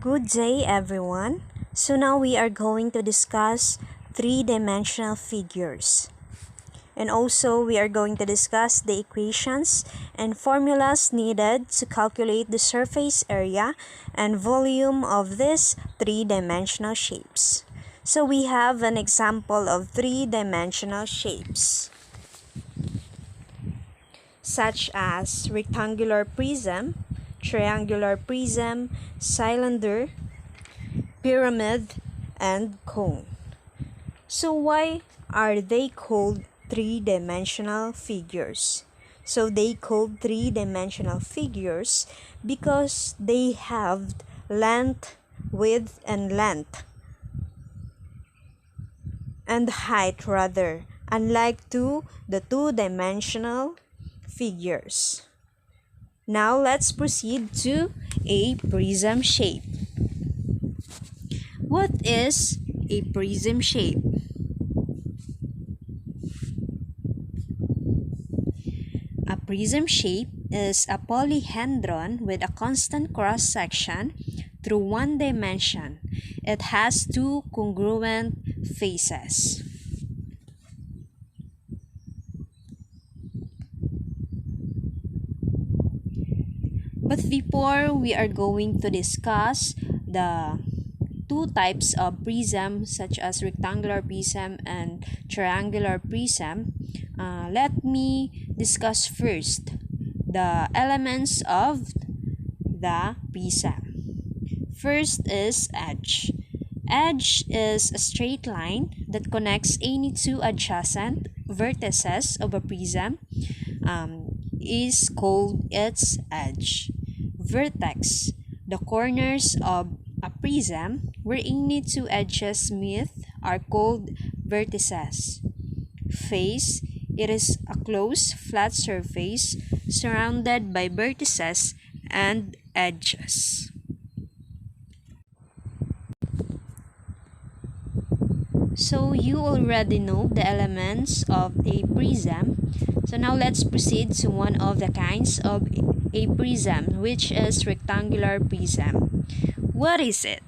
Good day, everyone. So now we are going to discuss three-dimensional figures. And also we are going to discuss the equations and formulas needed to calculate the surface area and volume of these three-dimensional shapes. So we have an example of three-dimensional shapes, such as rectangular prism, triangular prism, cylinder, pyramid, and cone. So why are they called three-dimensional figures? So they called three-dimensional figures because they have length, width, and height rather, unlike the two-dimensional figures. Now let's proceed to a prism shape. What is a prism shape? A prism shape is a polyhedron with a constant cross-section through one dimension. It has two congruent faces. But before we are going to discuss the two types of prism, such as rectangular prism and triangular prism, let me discuss first the elements of the prism. First is edge. Edge is a straight line that connects any two adjacent vertices of a prism, is called its edge. Vertex, the corners of a prism where any two edges meet, are called vertices. Face, it is a closed, flat surface surrounded by vertices and edges. So you already know the elements of a prism. So now let's proceed to one of the kinds of a prism, which is rectangular prism. What is it?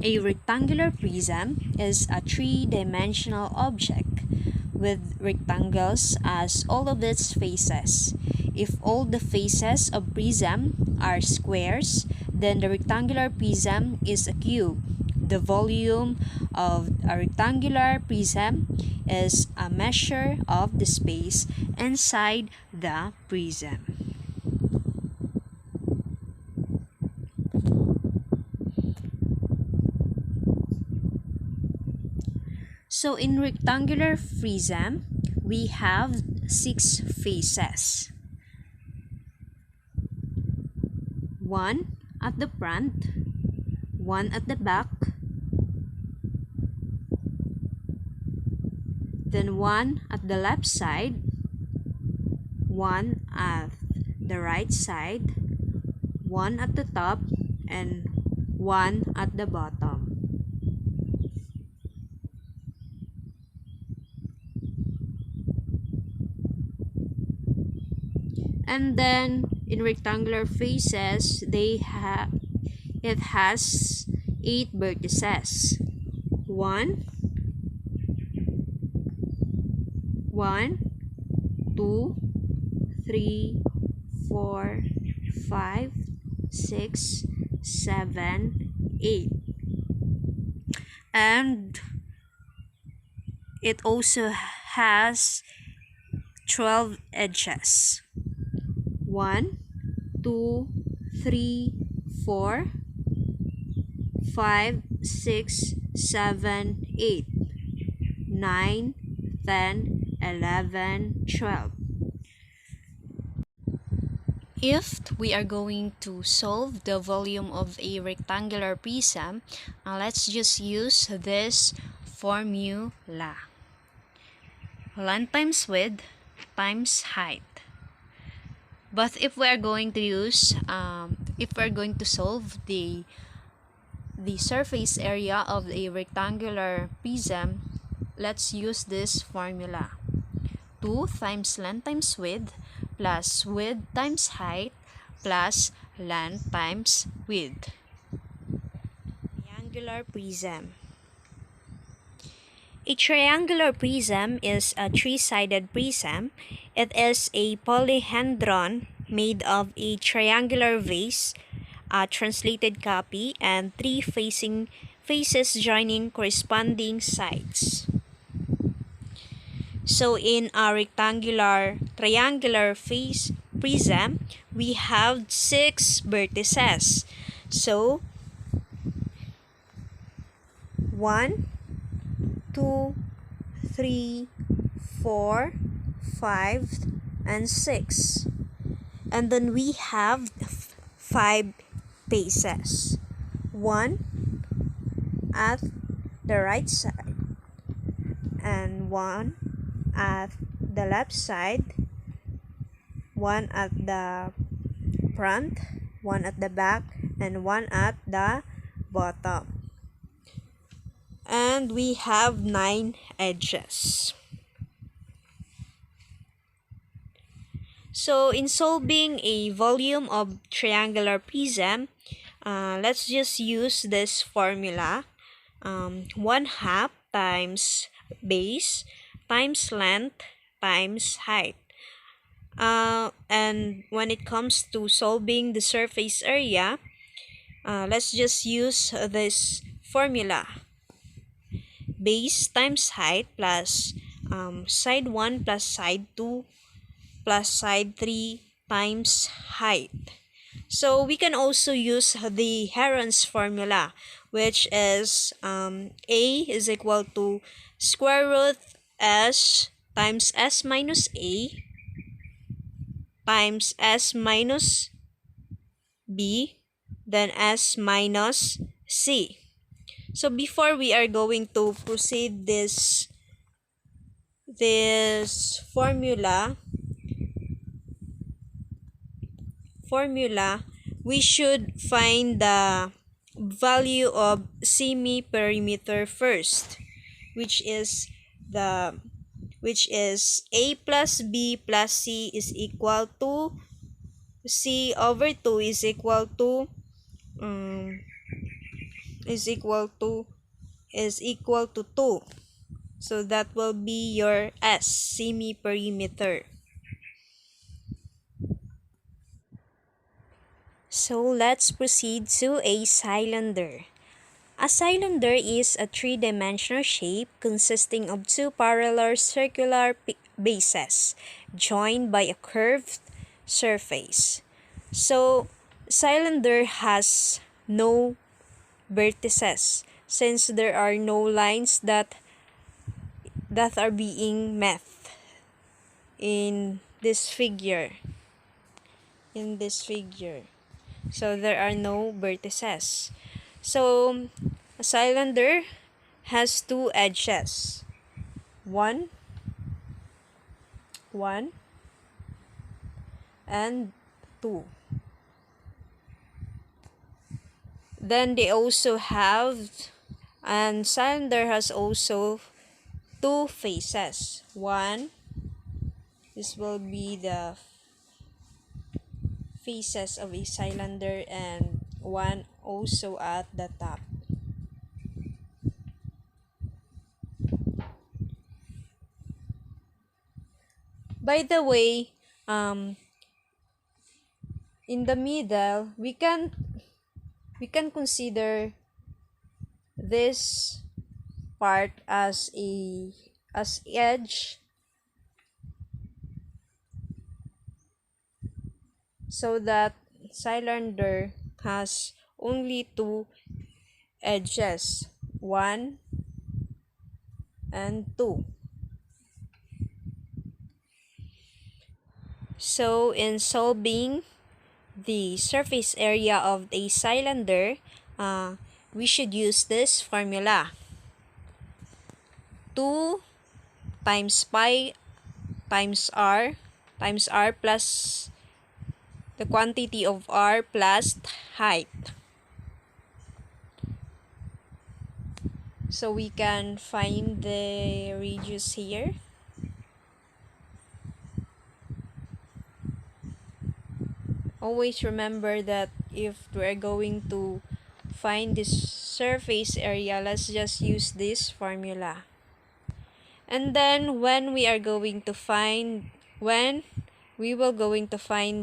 A rectangular prism is a three-dimensional object with rectangles as all of its faces. If all the faces of prism are squares, then the rectangular prism is a cube. The volume of a rectangular prism is a measure of the space inside the prism. So in rectangular prism, we have 6 faces. One at the front, one at the back, then one at the left side, one at the right side, one at the top, and one at the bottom. And then in rectangular faces, it has 8 vertices. 1, 2, 3, 4, 5, 6, 7, 8. And it also has 12 edges. 1, 2, 3, 4, 5, 6, 7, 8, 9, 10, 11, 12. If we are going to solve the volume of a rectangular prism, let's just use this formula. Length times width times height. But if we are going to solve the surface area of a rectangular prism, let's use this formula. 2 times length times width plus width times height plus length times width. Triangular prism. A triangular prism is a three-sided prism. It is a polyhedron made of a triangular vase, a translated copy, and three faces joining corresponding sides. So in a triangular face prism, we have 6 vertices. So 1, 2, 3, 4, 5, and 6. And then we have 5 faces. 1 at the right side, and 1 at the left side, 1 at the front, 1 at the back, and 1 at the bottom. And we have 9 edges. So in solving a volume of triangular prism, let's just use this formula. 1/2 times base times length times height. And when it comes to solving the surface area, let's just use this formula. Base times height plus side 1 plus side 2 plus side 3 times height. So we can also use the Heron's formula, which is A is equal to square root S times S minus A times S minus B, then S minus C. So before we are going to proceed this formula, we should find the value of semi-perimeter first, which is A plus B plus C is equal to C over 2 is equal to 2. So that will be your S, semi-perimeter. So let's proceed to a cylinder. A cylinder is a three-dimensional shape consisting of two parallel circular bases joined by a curved surface. So cylinder has no vertices since there are no lines that are being met in this figure. So there are no vertices. So a cylinder has two edges. One and 2. Then they also have, and cylinder has also 2 faces. One, this will be the faces of a cylinder, and one also at the top. By the way, in the middle, we can consider this part as edge, so that cylinder has only 2 edges, 1 and 2. So in solving the surface area of a cylinder, we should use this formula. 2 times pi times r plus the quantity of r plus height. So we can find the radius here. Always remember that if we're going to find this surface area, let's just use this formula. And then when we will going to find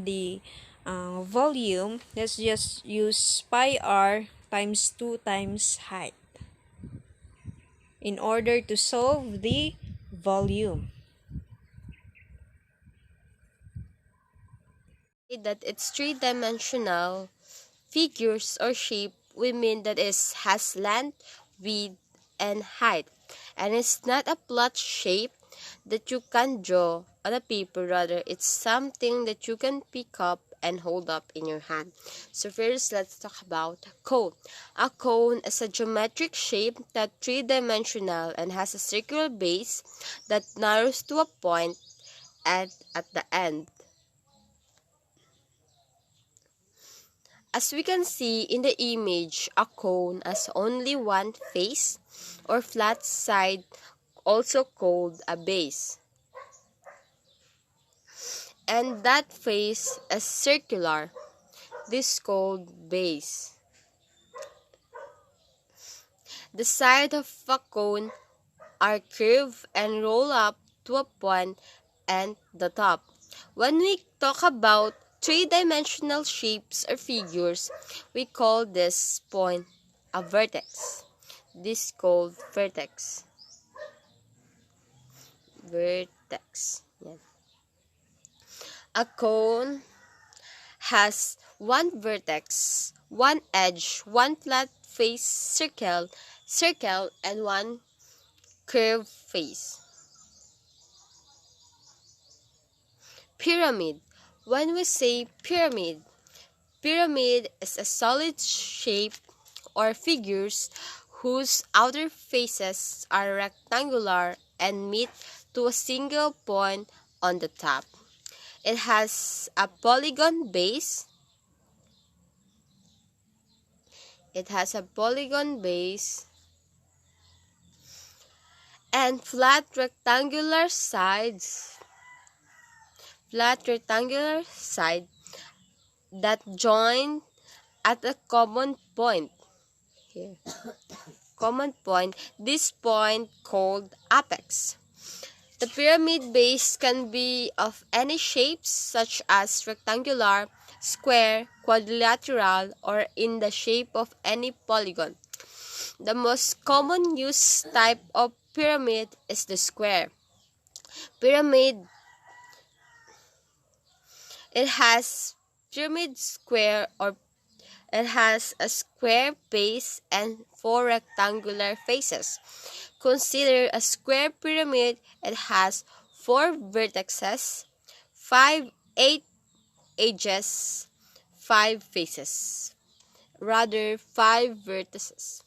the volume, let's just use pi r times 2 times height in order to solve the volume. That it's three-dimensional figures or shape, we mean that it has length, width, and height, and it's not a flat shape that you can draw on a paper. Rather, it's something that you can pick up and hold up in your hand. So first, let's talk about a cone. A cone is a geometric shape that three-dimensional and has a circular base that narrows to a point at the end. As we can see in the image, a cone has only one face or flat side, also called a base. And that face is circular. This is called base. The sides of a cone are curved and roll up to a point and the top. When we talk about three-dimensional shapes or figures, we call this point a vertex. This is called vertex. Vertex. Yan. A cone has one vertex, one edge, one flat face circle, and one curved face. Pyramid. When we say pyramid is a solid shape or figures whose outer faces are rectangular and meet to a single point on the top. It has a polygon base. And flat rectangular side that join at a common point. Here. Common point. This point called apex. The pyramid base can be of any shapes such as rectangular, square, quadrilateral, or in the shape of any polygon. The most common used type of pyramid is the square. Pyramid. It has pyramid square or it has a square base and 4 rectangular faces. Consider a square pyramid. It has 4 vertices, 8 edges, 5 faces. Rather, 5 vertices.